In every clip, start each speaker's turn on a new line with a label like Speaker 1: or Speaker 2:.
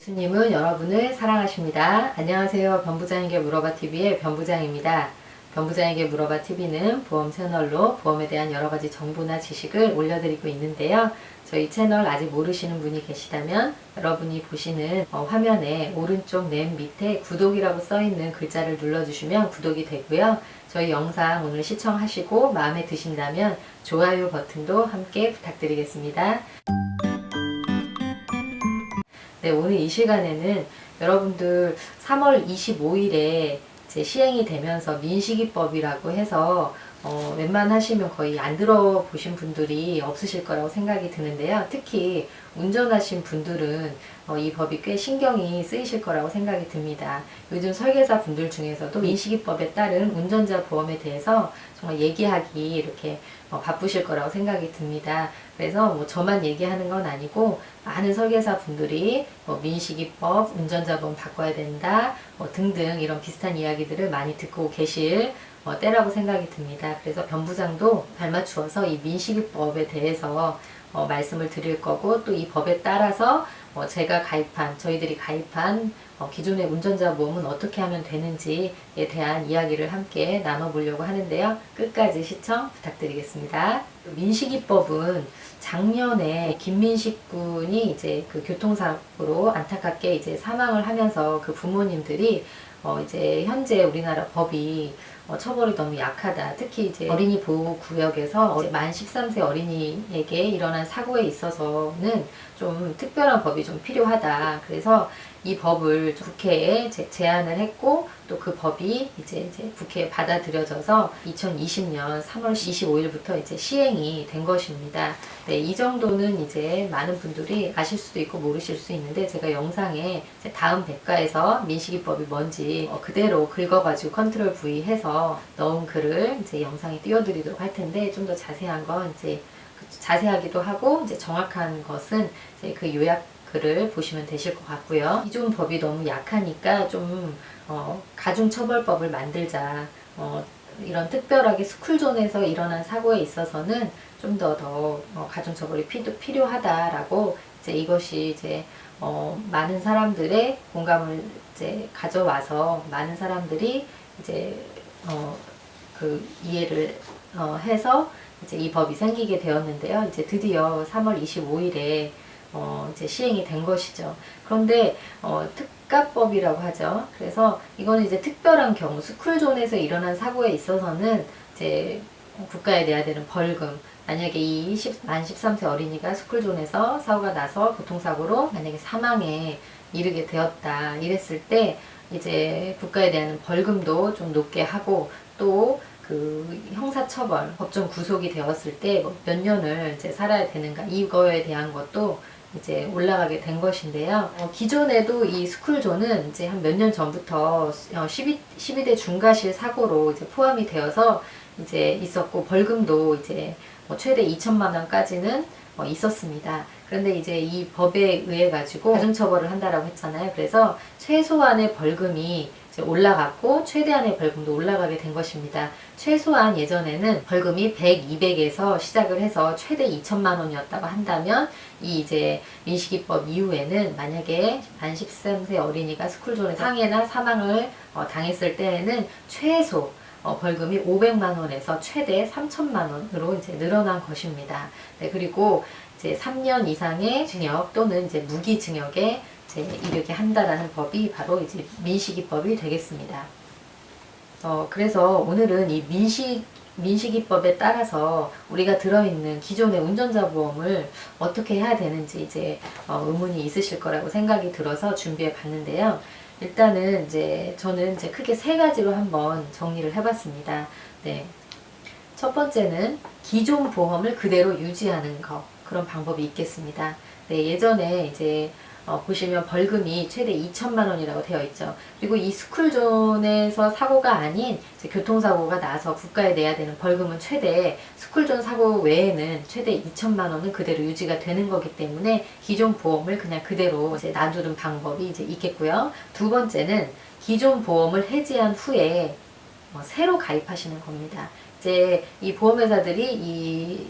Speaker 1: 예수님은 여러분을 사랑하십니다. 안녕하세요. 변부장에게 물어봐TV의 변부장입니다. 변부장에게 물어봐TV는 보험 채널로 보험에 대한 여러가지 정보나 지식을 올려드리고 있는데요. 저희 채널 아직 모르시는 분이 계시다면 여러분이 보시는 화면에 오른쪽 맨 밑에 구독이라고 써있는 글자를 눌러주시면 구독이 되고요. 저희 영상 오늘 시청하시고 마음에 드신다면 좋아요 버튼도 함께 부탁드리겠습니다. 네, 오늘 이 시간에는 여러분들 3월 25일에 이제 시행이 되면서 민식이법이라고 해서 웬만하시면 거의 안 들어보신 분들이 없으실 거라고 생각이 드는데요. 특히 운전하신 분들은 이 법이 꽤 신경이 쓰이실 거라고 생각이 듭니다. 요즘 설계사 분들 중에서도 민식이법에 따른 운전자 보험에 대해서 정말 얘기하기 이렇게 바쁘실 거라고 생각이 듭니다. 그래서 뭐 저만 얘기하는 건 아니고 많은 설계사 분들이 민식이법, 운전자 보험 바꿔야 된다 등등 이런 비슷한 이야기들을 많이 듣고 계실 때라고 생각이 듭니다. 그래서 변부장도 발맞추어서 이 민식이법에 대해서 말씀을 드릴 거고, 또 이 법에 따라서 제가 가입한, 저희들이 가입한 기존의 운전자 보험은 어떻게 하면 되는지에 대한 이야기를 함께 나눠보려고 하는데요. 끝까지 시청 부탁드리겠습니다. 민식이법은 작년에 김민식 군이 이제 그 교통사고로 안타깝게 이제 사망을 하면서 그 부모님들이 이제 현재 우리나라 법이 처벌이 너무 약하다. 특히 이제 어린이 보호구역에서 만 13세 어린이에게 일어난 사고에 있어서는 좀 특별한 법이 좀 필요하다. 그래서 이 법을 국회에 제안을 했고, 또 그 법이 이제 국회에 받아들여져서 2020년 3월 25일부터 이제 시행이 된 것입니다. 네, 이 정도는 이제 많은 분들이 아실 수도 있고 모르실 수 있는데, 제가 영상에 다음 백과에서 민식이법이 뭔지 그대로 긁어가지고 컨트롤 V 해서 넣은 글을 이제 영상에 띄워드리도록 할 텐데, 좀 더 자세한 건 이제 자세하기도 하고 이제 정확한 것은 이제 그 요약 글을 보시면 되실 것 같고요. 기존 법이 너무 약하니까 좀 가중처벌법을 만들자. 이런 특별하게 스쿨존에서 일어난 사고에 있어서는 좀 더 가중처벌이 필요하다라고 이제 이것이 이제 많은 사람들의 공감을 이제 가져와서 많은 사람들이 이제 그 이해를 해서 이제 이 법이 생기게 되었는데요. 이제 드디어 3월 25일에 이제 시행이 된 것이죠. 그런데 특가법이라고 하죠. 그래서 이거는 이제 특별한 경우, 스쿨존에서 일어난 사고에 있어서는 이제 국가에 내야 되는 벌금, 만약에 만 13세 어린이가 스쿨존에서 사고가 나서 교통사고로 만약에 사망에 이르게 되었다 이랬을 때 이제 국가에 대한 벌금도 좀 높게 하고, 또 그 형사처벌, 법정 구속이 되었을 때 몇 년을 이제 살아야 되는가, 이거에 대한 것도 이제 올라가게 된 것인데요. 기존에도 이 스쿨존은 이제 한 몇 년 전부터 12대 중과실 사고로 이제 포함이 되어서 이제 있었고, 벌금도 이제 최대 2천만 원까지는 있었습니다. 그런데 이제 이 법에 의해 가지고 가중처벌을 한다라고 했잖아요. 그래서 최소한의 벌금이 이제 올라갔고 최대한의 벌금도 올라가게 된 것입니다. 최소한 예전에는 벌금이 100, 200에서 시작을 해서 최대 2천만 원이었다고 한다면, 이 이제 민식이법 이후에는 만약에 만 13세 어린이가 스쿨존에서 상해나 사망을 당했을 때에는 최소 벌금이 500만 원에서 최대 3천만 원으로 이제 늘어난 것입니다. 네, 그리고 이제 3년 이상의 징역 또는 이제 무기징역에 이제 이르게 한다라는 법이 바로 이제 민식이법이 되겠습니다. 그래서 오늘은 이 민식이법에 따라서 우리가 들어있는 기존의 운전자 보험을 어떻게 해야 되는지 이제 의문이 있으실 거라고 생각이 들어서 준비해 봤는데요. 일단은 이제 저는 이제 크게 세 가지로 한번 정리를 해봤습니다. 네. 첫 번째는 기존 보험을 그대로 유지하는 거, 그런 방법이 있겠습니다. 네, 예전에 이제 보시면 벌금이 최대 2천만 원이라고 되어 있죠. 그리고 이 스쿨존에서 사고가 아닌 이제 교통사고가 나서 국가에 내야 되는 벌금은 최대, 스쿨존 사고 외에는 최대 2천만 원은 그대로 유지가 되는 거기 때문에 기존 보험을 그냥 그대로 이제 놔두는 방법이 이제 있겠고요. 두 번째는 기존 보험을 해지한 후에 새로 가입하시는 겁니다. 이제 이 보험회사들이 이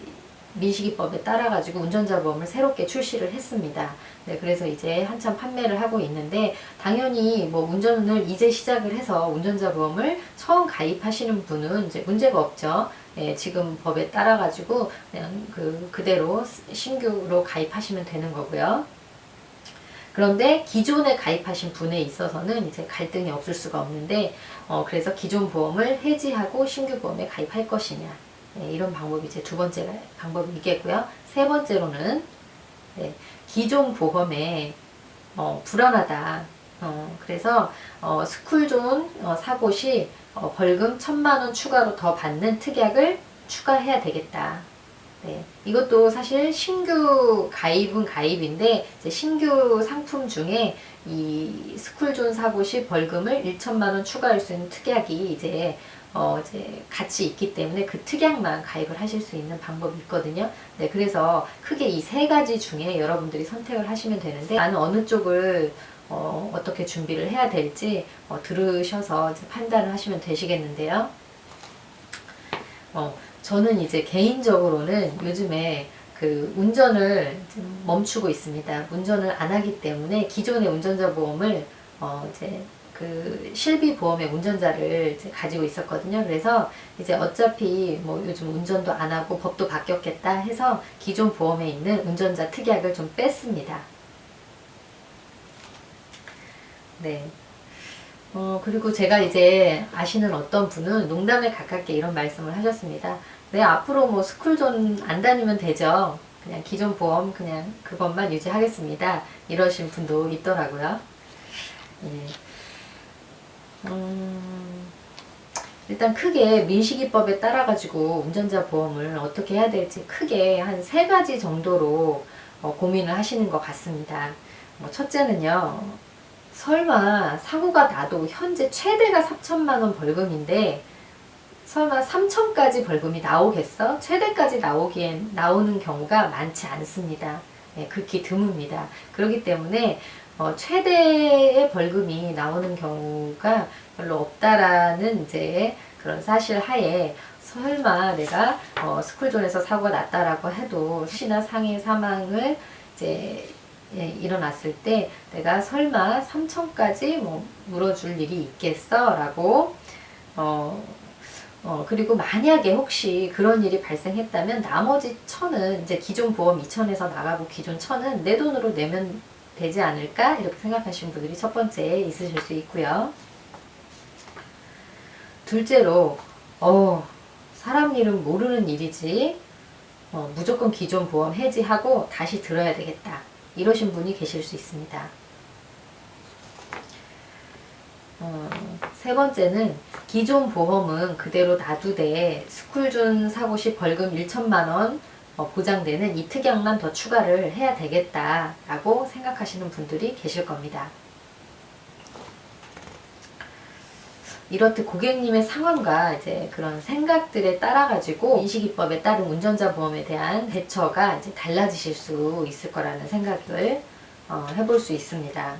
Speaker 1: 민식이법에 따라 가지고 운전자 보험을 새롭게 출시를 했습니다. 네, 그래서 이제 한참 판매를 하고 있는데, 당연히 뭐 운전을 이제 시작을 해서 운전자 보험을 처음 가입하시는 분은 이제 문제가 없죠. 예, 지금 법에 따라 가지고 그냥 그대로 신규로 가입하시면 되는 거고요. 그런데 기존에 가입하신 분에 있어서는 이제 갈등이 없을 수가 없는데, 그래서 기존 보험을 해지하고 신규 보험에 가입할 것이냐, 네, 이런 방법이 이제 두 번째 방법이겠고요. 세 번째로는, 네, 기존 보험에 불안하다. 그래서 스쿨존 사고 시 벌금 1,000만 원 추가로 더 받는 특약을 추가해야 되겠다. 네, 이것도 사실 신규 가입은 가입인데, 이제 신규 상품 중에 이 스쿨존 사고 시 벌금을 1,000만 원 추가할 수 있는 특약이 이제 같이 있기 때문에 그 특약만 가입을 하실 수 있는 방법이 있거든요. 네, 그래서 크게 이 세 가지 중에 여러분들이 선택을 하시면 되는데, 나는 어느 쪽을 어떻게 준비를 해야 될지 들으셔서 이제 판단을 하시면 되시겠는데요. 저는 이제 개인적으로는 요즘에 그 운전을 멈추고 있습니다. 운전을 안 하기 때문에 기존의 운전자 보험을 이제 그 실비보험의 운전자를 이제 가지고 있었거든요. 그래서 이제 어차피 뭐 요즘 운전도 안 하고 법도 바뀌었겠다 해서 기존 보험에 있는 운전자 특약을 좀 뺐습니다. 네. 그리고 제가 이제 아시는 어떤 분은 농담에 가깝게 이런 말씀을 하셨습니다. 네, 앞으로 뭐 스쿨존 안 다니면 되죠. 그냥 기존 보험 그냥 그것만 유지하겠습니다. 이러신 분도 있더라고요. 예. 일단 크게 민식이법에 따라 가지고 운전자 보험을 어떻게 해야 될지 크게 한 세 가지 정도로 고민을 하시는 것 같습니다. 첫째는요, 설마 사고가 나도 현재 최대가 3,000만 원 벌금인데 설마 3천까지 벌금이 나오겠어? 최대까지 나오는 경우가 많지 않습니다. 네, 극히 드뭅니다. 그렇기 때문에 최대의 벌금이 나오는 경우가 별로 없다라는 이제 그런 사실 하에, 설마 내가 스쿨존에서 사고가 났다라고 해도 혹시나 상해 사망을 이제 일어났을 때 내가 설마 3천까지 뭐 물어줄 일이 있겠어? 라고 그리고 만약에 혹시 그런 일이 발생했다면 나머지 1,000은 이제 기존 보험 2,000에서 나가고 기존 1,000은 내 돈으로 내면 되지 않을까? 이렇게 생각하시는 분들이 첫 번째 있으실 수 있고요. 둘째로 사람 일은 모르는 일이지, 무조건 기존 보험 해지하고 다시 들어야 되겠다, 이러신 분이 계실 수 있습니다. 세 번째는 기존 보험은 그대로 놔두되 스쿨존 사고 시 벌금 1,000만 원 보장되는 이 특약만 더 추가를 해야 되겠다라고 생각하시는 분들이 계실 겁니다. 이렇듯 고객님의 상황과 이제 그런 생각들에 따라 가지고 민식이법에 따른 운전자 보험에 대한 대처가 이제 달라지실 수 있을 거라는 생각을 해볼 수 있습니다.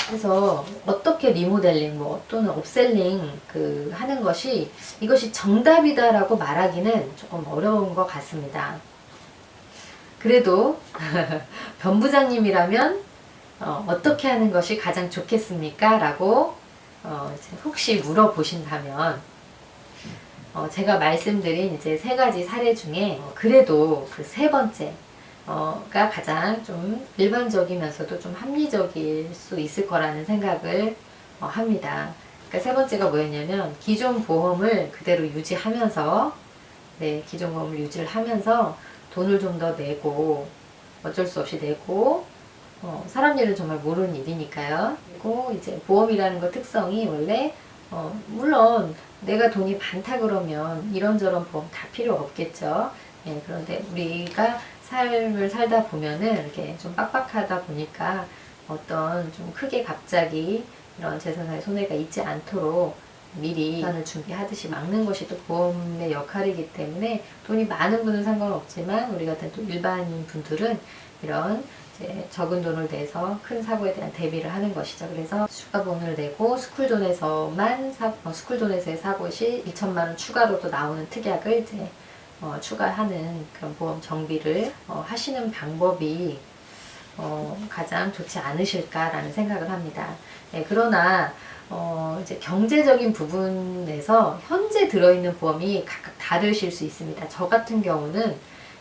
Speaker 1: 그래서 어떻게 리모델링 또는 업셀링 하는 것이 이것이 정답이다라고 말하기는 조금 어려운 것 같습니다. 그래도 변 부장님이라면 어떻게 하는 것이 가장 좋겠습니까? 라고 혹시 물어보신다면 제가 말씀드린 이제 세 가지 사례 중에 그래도 그 세 번째 가 가장 좀 일반적이면서도 좀 합리적일 수 있을 거라는 생각을 합니다. 그러니까 세 번째가 뭐였냐면, 기존 보험을 그대로 유지하면서, 네, 기존 보험을 유지를 하면서 돈을 좀 더 내고, 어쩔 수 없이 내고, 사람 일은 정말 모르는 일이니까요. 그리고 이제 보험이라는 거 특성이 원래 물론 내가 돈이 많다 그러면 이런저런 보험 다 필요 없겠죠. 예, 그런데 우리가 삶을 살다 보면은 이렇게 좀 빡빡하다 보니까 어떤 좀 크게 갑자기 이런 재산상의 손해가 있지 않도록 미리 예산을 준비하듯이 막는 것이 또 보험의 역할이기 때문에 돈이 많은 분은 상관없지만 우리 같은 또 일반인 분들은 이런 이제 적은 돈을 내서 큰 사고에 대한 대비를 하는 것이죠. 그래서 추가보험을 내고 스쿨존에서의 사고 시 2천만 원 추가로 또 나오는 특약을 이제 추가하는 그런 보험 정비를 하시는 방법이 가장 좋지 않으실까라는 생각을 합니다. 네, 그러나 이제 경제적인 부분에서 현재 들어있는 보험이 각각 다르실 수 있습니다. 저 같은 경우는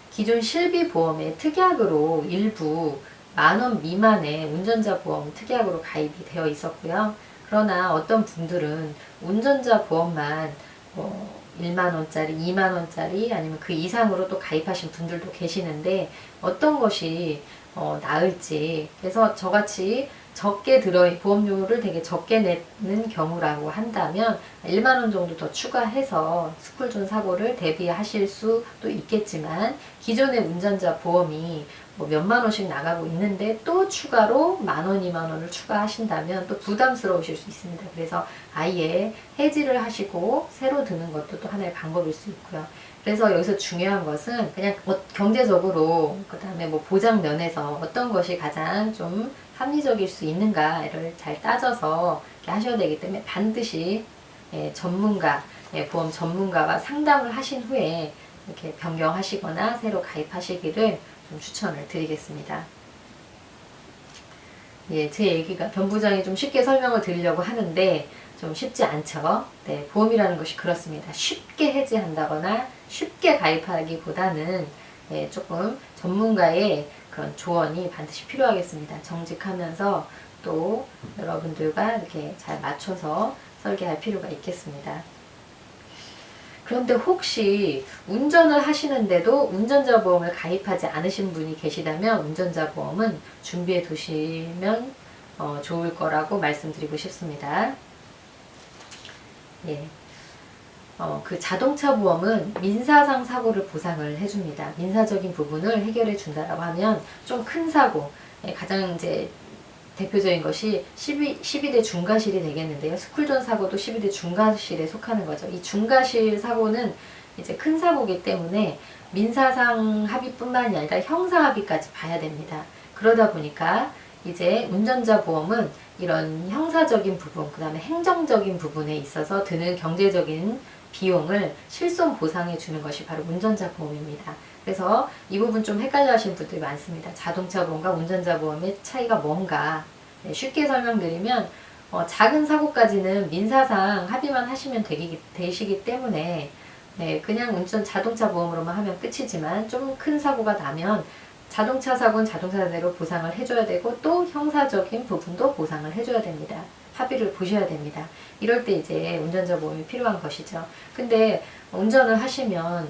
Speaker 1: 기존 실비보험의 특약으로 일부 10,000원 미만의 운전자 보험 특약으로 가입이 되어 있었고요. 그러나 어떤 분들은 운전자 보험만 1만원짜리, 2만원짜리 아니면 그 이상으로 또 가입하신 분들도 계시는데 어떤 것이 나을지, 그래서 저같이 적게 보험료를 되게 적게 내는 경우라고 한다면 1만원 정도 더 추가해서 스쿨존 사고를 대비하실 수도 있겠지만, 기존의 운전자 보험이 뭐 몇만 원씩 나가고 있는데 또 추가로 10,000원, 20,000원을 추가하신다면 또 부담스러우실 수 있습니다. 그래서 아예 해지를 하시고 새로 드는 것도 또 하나의 방법일 수 있고요. 그래서 여기서 중요한 것은 그냥 경제적으로, 그 다음에 뭐 보장 면에서 어떤 것이 가장 좀 합리적일 수 있는가를 잘 따져서 이렇게 하셔야 되기 때문에 반드시 보험 전문가와 상담을 하신 후에 이렇게 변경하시거나 새로 가입하시기를 좀 추천을 드리겠습니다. 예, 제 얘기가 변부장이 좀 쉽게 설명을 드리려고 하는데 좀 쉽지 않죠. 네, 보험이라는 것이 그렇습니다. 쉽게 해지한다거나 쉽게 가입하기보다는 조금 전문가의 그런 조언이 반드시 필요하겠습니다. 정직하면서 또 여러분들과 이렇게 잘 맞춰서 설계할 필요가 있겠습니다. 그런데 혹시 운전을 하시는데도 운전자 보험을 가입하지 않으신 분이 계시다면 운전자 보험은 준비해 두시면 좋을 거라고 말씀드리고 싶습니다. 예. 그 자동차 보험은 민사상 사고를 보상을 해줍니다. 민사적인 부분을 해결해 준다라고 하면 좀 큰 사고, 가장 이제 대표적인 것이 12대 중과실이 되겠는데요. 스쿨존 사고도 12대 중과실에 속하는 거죠. 이 중과실 사고는 이제 큰 사고이기 때문에 민사상 합의뿐만이 아니라 형사 합의까지 봐야 됩니다. 그러다 보니까 이제 운전자 보험은 이런 형사적인 부분, 그 다음에 행정적인 부분에 있어서 드는 경제적인 비용을 실손 보상해 주는 것이 바로 운전자 보험입니다. 그래서 이 부분 좀 헷갈려 하시는 분들이 많습니다. 자동차 보험과 운전자 보험의 차이가 뭔가, 쉽게 설명드리면 작은 사고까지는 민사상 합의만 하시면 되시기 때문에 그냥 자동차 보험으로만 하면 끝이지만 좀 큰 사고가 나면 자동차 사고는 자동차대로 보상을 해줘야 되고 또 형사적인 부분도 보상을 해줘야 됩니다. 합의를 보셔야 됩니다. 이럴 때 이제 운전자 보험이 필요한 것이죠. 근데 운전을 하시면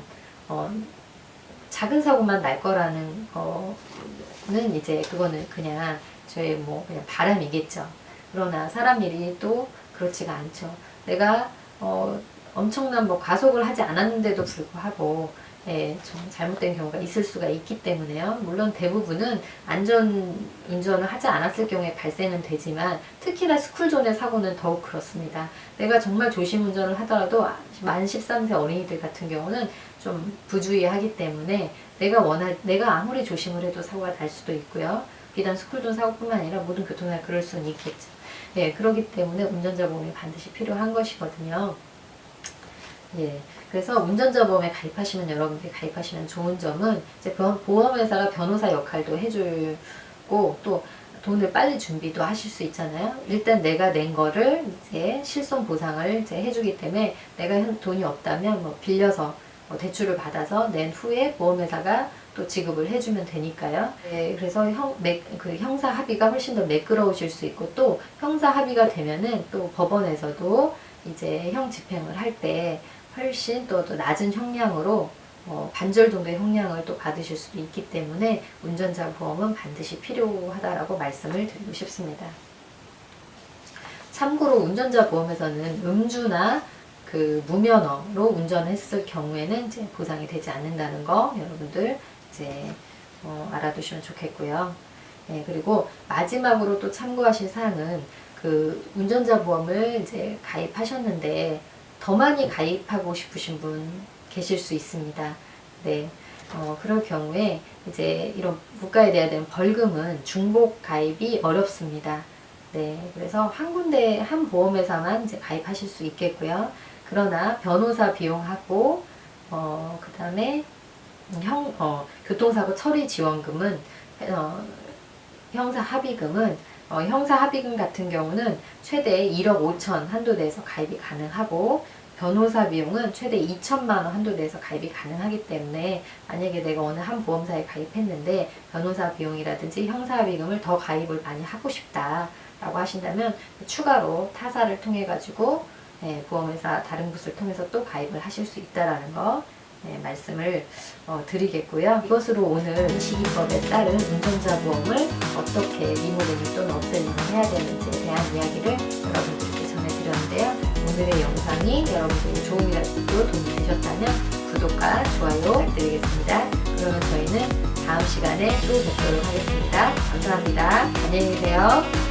Speaker 1: 작은 사고만 날 거라는 거는 이제 그거는 그냥 저의 그냥 바람이겠죠. 그러나 사람 일이 또 그렇지가 않죠. 내가 엄청난 과속을 하지 않았는데도 불구하고 좀 잘못된 경우가 있을 수가 있기 때문에요. 물론 대부분은 안전 운전을 하지 않았을 경우에 발생은 되지만 특히나 스쿨존의 사고는 더욱 그렇습니다. 내가 정말 조심 운전을 하더라도 만 13세 어린이들 같은 경우는 좀 부주의하기 때문에 내가 아무리 조심을 해도 사고가 날 수도 있고요. 비단 스쿨존 사고뿐만 아니라 모든 교통사고 그럴 수는 있겠죠. 그렇기 때문에 운전자 보험이 반드시 필요한 것이거든요. 그래서 운전자 보험에 여러분들이 가입하시면 좋은 점은 이제 보험회사가 변호사 역할도 해주고 또 돈을 빨리 준비도 하실 수 있잖아요. 일단 내가 낸 거를 이제 실손 보상을 이제 해주기 때문에 내가 돈이 없다면 빌려서 대출을 받아서 낸 후에 보험회사가 또 지급을 해주면 되니까요. 그래서 형사 합의가 훨씬 더 매끄러우실 수 있고 또 형사 합의가 되면은 또 법원에서도 이제 형 집행을 할 때 훨씬 또 낮은 형량으로 반절 정도의 형량을 또 받으실 수도 있기 때문에 운전자 보험은 반드시 필요하다라고 말씀을 드리고 싶습니다. 참고로 운전자 보험에서는 음주나 무면허로 운전했을 경우에는 이제 보상이 되지 않는다는 거 여러분들 이제 알아두시면 좋겠고요. 그리고 마지막으로 또 참고하실 사항은 그 운전자 보험을 이제 가입하셨는데 더 많이 가입하고 싶으신 분 계실 수 있습니다. 네. 그럴 경우에 이제 이런 국가에 내야 되는 벌금은 중복 가입이 어렵습니다. 네. 그래서 한 군데, 한 보험회사만 이제 가입하실 수 있겠고요. 그러나 변호사 비용하고, 그 다음에 교통사고 처리 지원금은, 형사 합의금은, 형사 합의금 같은 경우는 최대 1억 5천 한도 내에서 가입이 가능하고, 변호사 비용은 최대 2천만 원 한도 내에서 가입이 가능하기 때문에 만약에 내가 어느 한 보험사에 가입했는데 변호사 비용이라든지 형사 합의금을 더 가입을 많이 하고 싶다라고 하신다면 추가로 타사를 통해 가지고 보험회사 다른 곳을 통해서 또 가입을 하실 수 있다라는 거 말씀을 드리겠고요. 이것으로 오늘 민식이법에 따른 운전자 보험을 어떻게 리모델링 또는 업셀링을 해야 되는지에 대한 이야기를 여러분들께 전해드렸는데요. 오늘의 영상이 여러분들에게 조금이라도 도움이 되셨다면 구독과 좋아요 부탁드리겠습니다. 그러면 저희는 다음 시간에 또 뵙도록 하겠습니다. 감사합니다. 안녕히 계세요.